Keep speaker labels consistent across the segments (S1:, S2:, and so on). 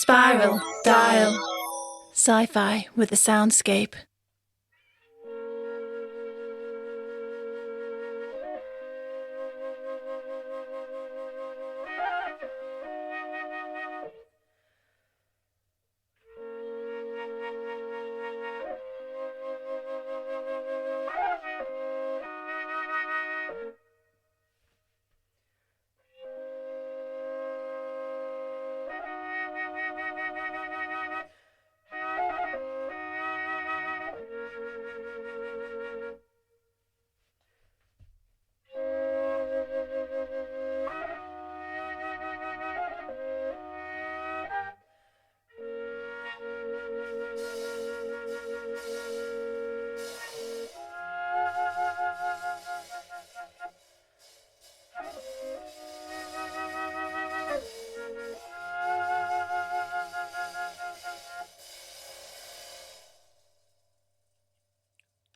S1: Spiral Dial. Sci-fi with a soundscape.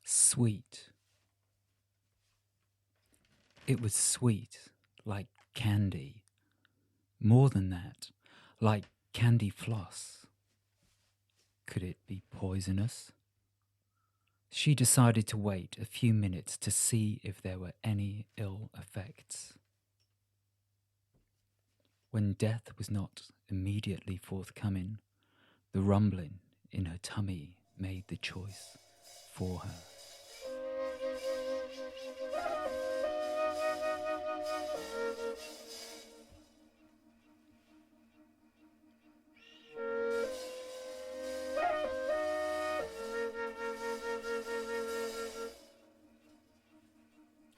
S2: Sweet. It was sweet, like candy. More than that, like candy floss. Could it be poisonous? She decided to wait a few minutes to see if there were any ill effects. When death was not immediately forthcoming, the rumbling in her tummy made the choice for her.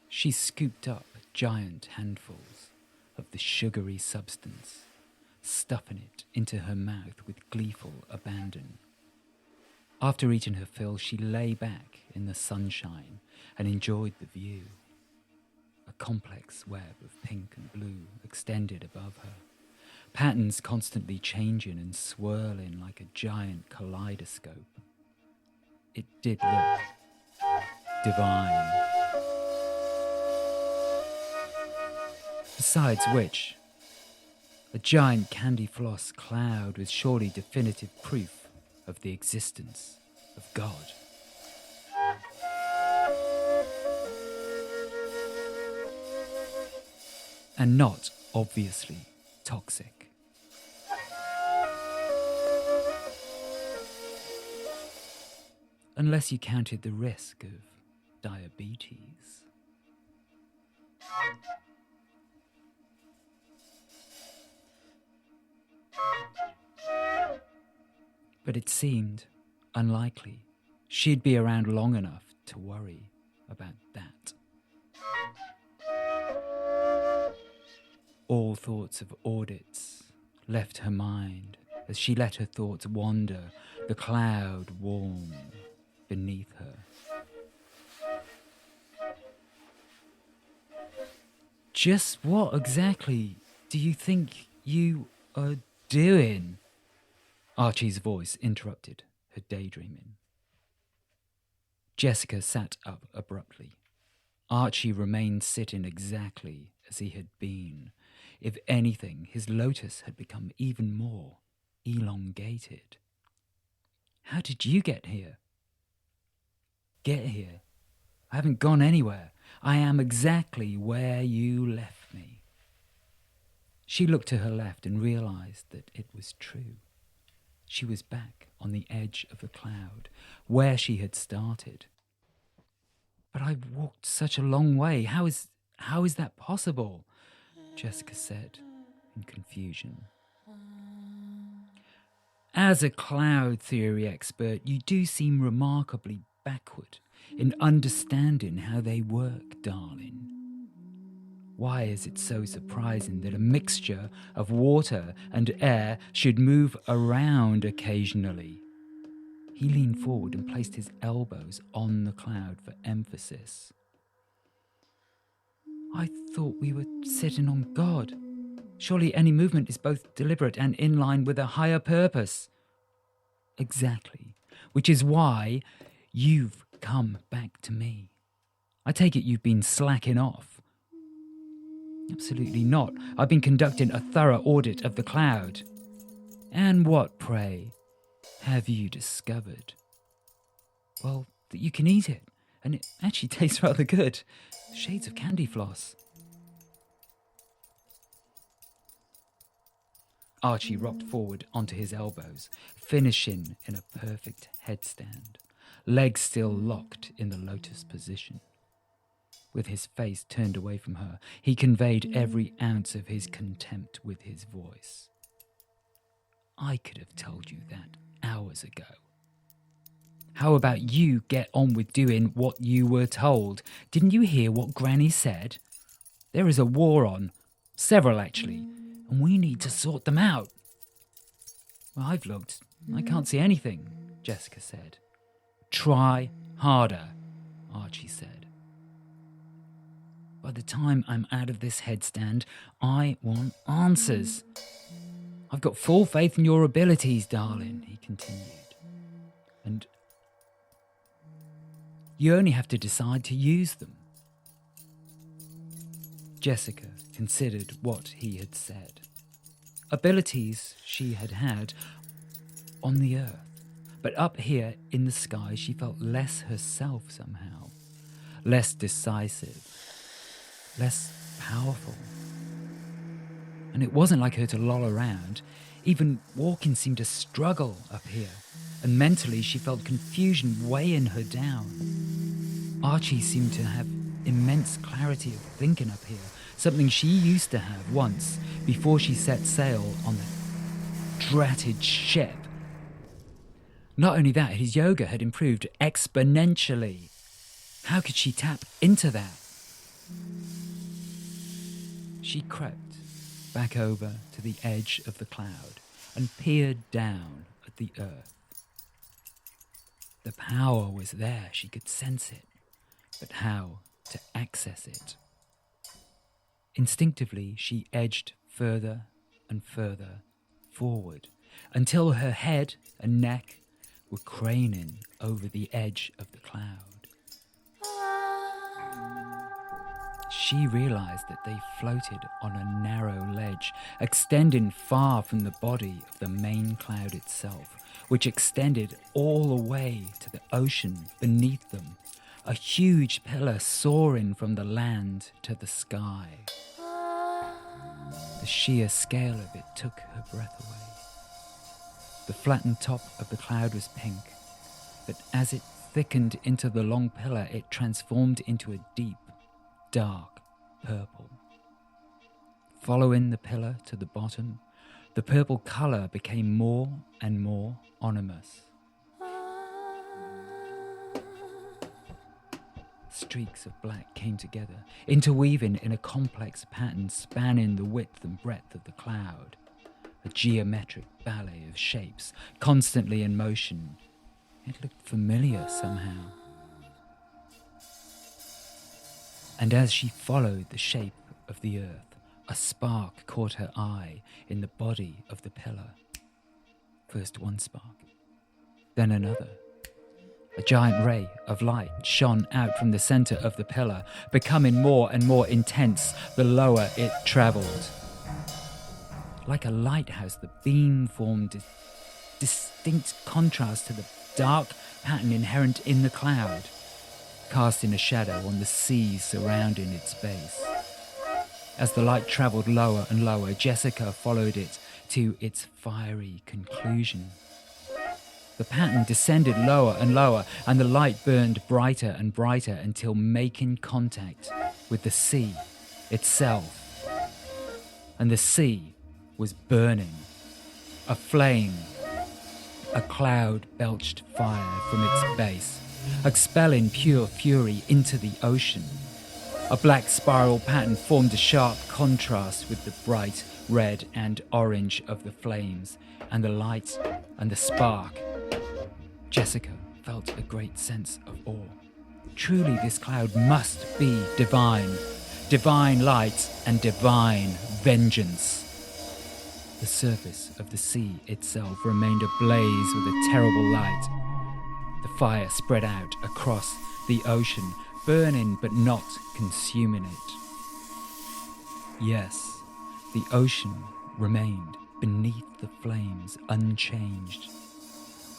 S2: She scooped up giant handfuls of the sugary substance, stuffing it into her mouth with gleeful abandon. After eating her fill, she lay back in the sunshine and enjoyed the view. A complex web of pink and blue extended above her, patterns constantly changing and swirling like a giant kaleidoscope. It did look divine. Besides which, a giant candy floss cloud was surely definitive proof of the existence of God. And not obviously toxic. Unless you counted the risk of diabetes. But it seemed unlikely she'd be around long enough to worry about that. All thoughts of audits left her mind as she let her thoughts wander, the cloud warm beneath her. Just what exactly do you think you are doing? Archie's voice interrupted her daydreaming. Jessica sat up abruptly. Archie remained sitting exactly as he had been. If anything, his lotus had become even more elongated. How did you get here? Get here? I haven't gone anywhere. I am exactly where you left me. She looked to her left and realized that it was true. She was back on the edge of the cloud, where she had started. But I've walked such a long way. How is that possible? Jessica said in confusion. As a cloud theory expert, you do seem remarkably backward in understanding how they work, darling. Why is it so surprising that a mixture of water and air should move around occasionally? He leaned forward and placed his elbows on the cloud for emphasis. I thought we were sitting on God. Surely any movement is both deliberate and in line with a higher purpose. Exactly, which is why you've come back to me. I take it you've been slacking off. Absolutely not. I've been conducting a thorough audit of the cloud. And what, pray, have you discovered? Well, that you can eat it, and it actually tastes rather good. Shades of candy floss. Archie rocked forward onto his elbows, finishing in a perfect headstand, legs still locked in the lotus position. With his face turned away from her, he conveyed every ounce of his contempt with his voice. I could have told you that hours ago. How about you get on with doing what you were told? Didn't you hear what Granny said? There is a war on, several actually, and we need to sort them out. Well, I've looked. I can't see anything, Jessica said. Try harder, Archie said. By the time I'm out of this headstand, I want answers. I've got full faith in your abilities, darling, he continued. And you only have to decide to use them. Jessica considered what he had said. Abilities she had had on the earth, but up here in the sky she felt less herself somehow, less decisive, less powerful. And it wasn't like her to loll around. Even walking seemed a struggle up here, and mentally she felt confusion weighing her down. Archie seemed to have immense clarity of thinking up here, something she used to have once before she set sail on the dratted ship. Not only that, his yoga had improved exponentially. How could she tap into that? She crept back over to the edge of the cloud and peered down at the earth. The power was there, she could sense it, but how to access it? Instinctively, she edged further and further forward until her head and neck were craning over the edge of the cloud. She realized that they floated on a narrow ledge, extending far from the body of the main cloud itself, which extended all the way to the ocean beneath them, a huge pillar soaring from the land to the sky. The sheer scale of it took her breath away. The flattened top of the cloud was pink, but as it thickened into the long pillar, it transformed into a deep, dark purple. Following the pillar to the bottom, the purple colour became more and more ominous. Streaks of black came together, interweaving in a complex pattern spanning the width and breadth of the cloud, a geometric ballet of shapes, constantly in motion. It looked familiar somehow. And as she followed the shape of the earth, a spark caught her eye in the body of the pillar. First one spark, then another. A giant ray of light shone out from the centre of the pillar, becoming more and more intense the lower it travelled. Like a lighthouse, the beam formed a distinct contrast to the dark pattern inherent in the cloud, casting a shadow on the sea surrounding its base. As the light travelled lower and lower, Jessica followed it to its fiery conclusion. The pattern descended lower and lower, and the light burned brighter and brighter until making contact with the sea itself. And the sea was burning, aflame. A cloud belched fire from its base, expelling pure fury into the ocean. A black spiral pattern formed a sharp contrast with the bright red and orange of the flames, and the light and the spark. Jessica felt a great sense of awe. Truly, this cloud must be divine. Divine light and divine vengeance. The surface of the sea itself remained ablaze with a terrible light. The fire spread out across the ocean, burning but not consuming it. Yes, the ocean remained beneath the flames unchanged,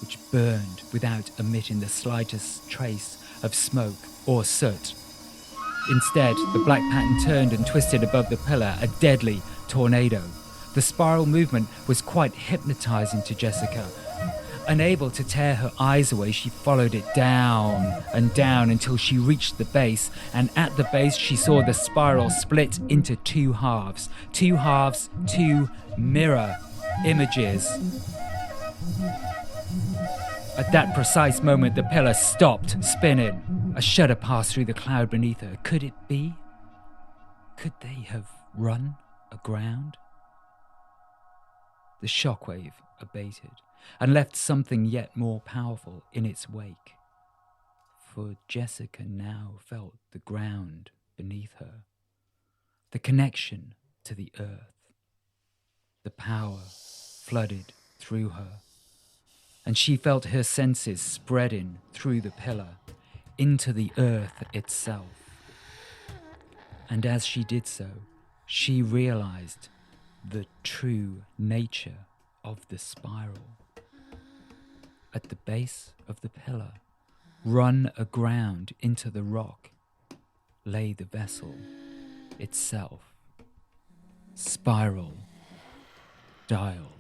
S2: which burned without emitting the slightest trace of smoke or soot. Instead, the black pattern turned and twisted above the pillar, a deadly tornado. The spiral movement was quite hypnotizing to Jessica. Unable to tear her eyes away, she followed it down and down until she reached the base, and at the base she saw the spiral split into two halves, two mirror images. At that precise moment, the pillar stopped spinning. A shudder passed through the cloud beneath her. Could it be? Could they have run aground? The shockwave abated and left something yet more powerful in its wake. For Jessica now felt the ground beneath her, the connection to the earth. The power flooded through her, and she felt her senses spreading through the pillar into the earth itself. And as she did so, she realized the true nature of the spiral. At the base of the pillar, run aground into the rock, lay the vessel itself. Spiral dial.